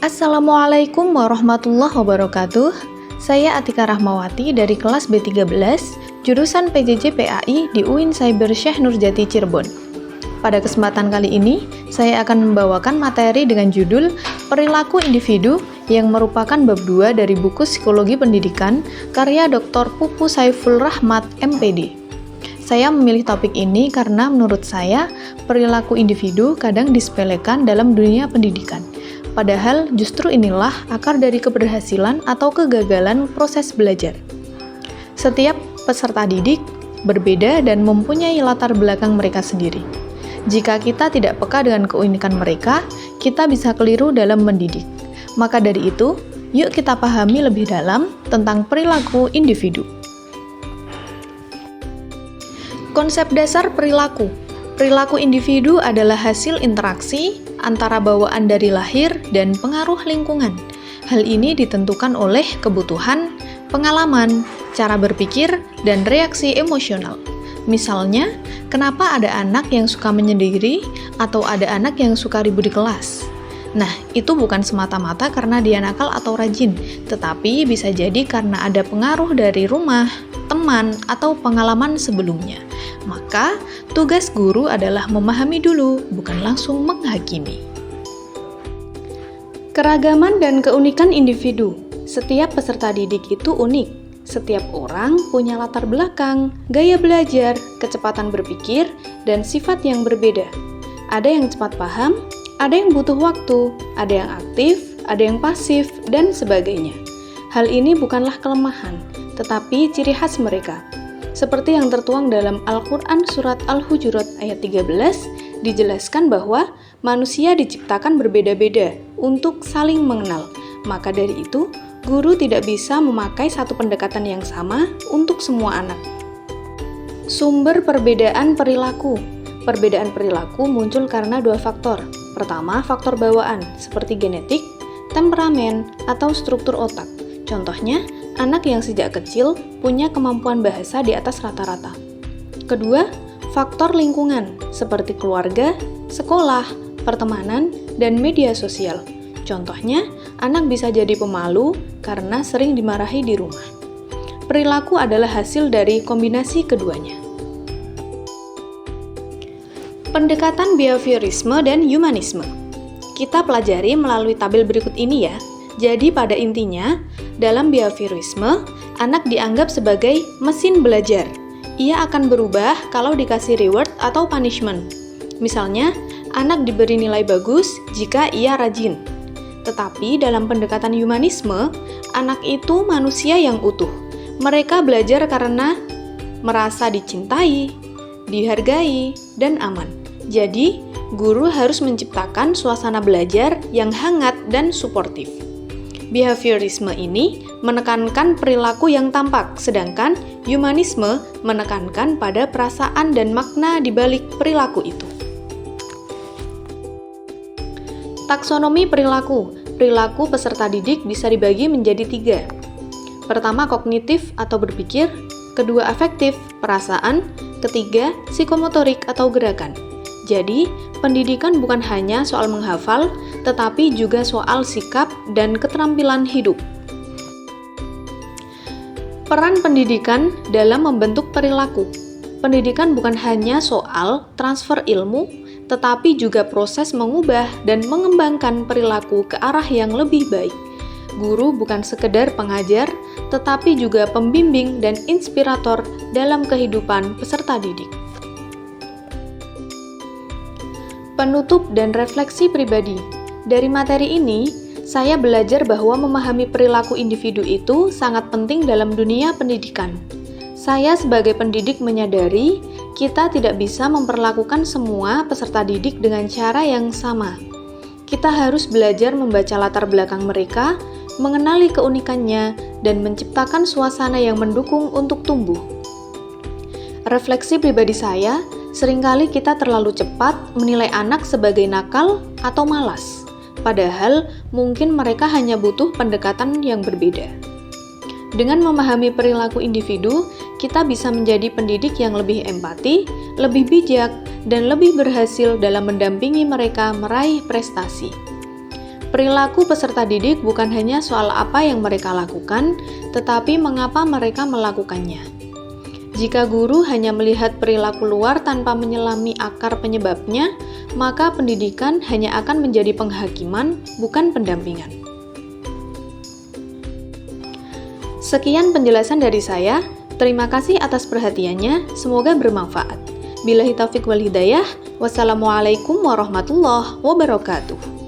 Assalamualaikum warahmatullahi wabarakatuh. Saya Atika Rahmawati dari kelas B13, jurusan PJJ PAI di UIN Cyber Syekh Nurjati Cirebon. Pada kesempatan kali ini, saya akan membawakan materi dengan judul Perilaku Individu yang merupakan bab 2 dari buku Psikologi Pendidikan karya Dr. Pupu Saiful Rahmat, MPD. Saya memilih topik ini karena menurut saya, perilaku individu kadang disepelekan dalam dunia pendidikan. Padahal justru inilah akar dari keberhasilan atau kegagalan proses belajar. Setiap peserta didik berbeda dan mempunyai latar belakang mereka sendiri. Jika kita tidak peka dengan keunikan mereka, kita bisa keliru dalam mendidik. Maka dari itu, yuk kita pahami lebih dalam tentang perilaku individu. Konsep dasar perilaku. Perilaku individu adalah hasil interaksi antara bawaan dari lahir dan pengaruh lingkungan. Hal ini ditentukan oleh kebutuhan, pengalaman, cara berpikir, dan reaksi emosional. Misalnya, kenapa ada anak yang suka menyendiri atau ada anak yang suka ribut di kelas? Nah, itu bukan semata-mata karena dia nakal atau rajin, tetapi bisa jadi karena ada pengaruh dari rumah, teman, atau pengalaman sebelumnya. Maka, tugas guru adalah memahami dulu, bukan langsung menghakimi. Keragaman dan keunikan individu. Setiap peserta didik itu unik. Setiap orang punya latar belakang, gaya belajar, kecepatan berpikir, dan sifat yang berbeda. Ada yang cepat paham, ada yang butuh waktu, ada yang aktif, ada yang pasif, dan sebagainya. Hal ini bukanlah kelemahan, tetapi ciri khas mereka. Seperti yang tertuang dalam Al-Quran Surat Al-Hujurat ayat 13, dijelaskan bahwa manusia diciptakan berbeda-beda untuk saling mengenal. Maka dari itu, guru tidak bisa memakai satu pendekatan yang sama untuk semua anak. Sumber perbedaan perilaku. Perbedaan perilaku muncul karena dua faktor. Pertama, faktor bawaan, seperti genetik, temperamen, atau struktur otak. Contohnya, anak yang sejak kecil punya kemampuan bahasa di atas rata-rata. Kedua, faktor lingkungan, seperti keluarga, sekolah, pertemanan, dan media sosial. Contohnya, anak bisa jadi pemalu karena sering dimarahi di rumah. Perilaku adalah hasil dari kombinasi keduanya. Pendekatan behaviorisme dan humanisme. Kita pelajari melalui tabel berikut ini ya. Jadi pada intinya, dalam behaviorisme, anak dianggap sebagai mesin belajar. Ia akan berubah kalau dikasih reward atau punishment. Misalnya, anak diberi nilai bagus jika ia rajin. Tetapi dalam pendekatan humanisme, anak itu manusia yang utuh. Mereka belajar karena merasa dicintai, dihargai, dan aman. Jadi, guru harus menciptakan suasana belajar yang hangat dan suportif. Behaviorisme ini menekankan perilaku yang tampak, sedangkan humanisme menekankan pada perasaan dan makna di balik perilaku itu. Taksonomi perilaku. Perilaku peserta didik bisa dibagi menjadi 3. Pertama, kognitif atau berpikir. Kedua, afektif, perasaan. Ketiga, psikomotorik atau gerakan. Jadi, pendidikan bukan hanya soal menghafal, tetapi juga soal sikap dan keterampilan hidup. Peran pendidikan dalam membentuk perilaku. Pendidikan bukan hanya soal transfer ilmu, tetapi juga proses mengubah dan mengembangkan perilaku ke arah yang lebih baik. Guru bukan sekedar pengajar, tetapi juga pembimbing dan inspirator dalam kehidupan peserta didik. Penutup dan refleksi pribadi. Dari materi ini, saya belajar bahwa memahami perilaku individu itu sangat penting dalam dunia pendidikan. Saya sebagai pendidik menyadari kita tidak bisa memperlakukan semua peserta didik dengan cara yang sama. Kita harus belajar membaca latar belakang mereka, mengenali keunikannya, dan menciptakan suasana yang mendukung untuk tumbuh. Refleksi pribadi saya, seringkali kita terlalu cepat menilai anak sebagai nakal atau malas, padahal mungkin mereka hanya butuh pendekatan yang berbeda. Dengan memahami perilaku individu, kita bisa menjadi pendidik yang lebih empati, lebih bijak, dan lebih berhasil dalam mendampingi mereka meraih prestasi. Perilaku peserta didik bukan hanya soal apa yang mereka lakukan, tetapi mengapa mereka melakukannya. Jika guru hanya melihat perilaku luar tanpa menyelami akar penyebabnya, maka pendidikan hanya akan menjadi penghakiman, bukan pendampingan. Sekian penjelasan dari saya. Terima kasih atas perhatiannya. Semoga bermanfaat. Billahi taufiq wal hidayah. Wassalamualaikum warahmatullahi wabarakatuh.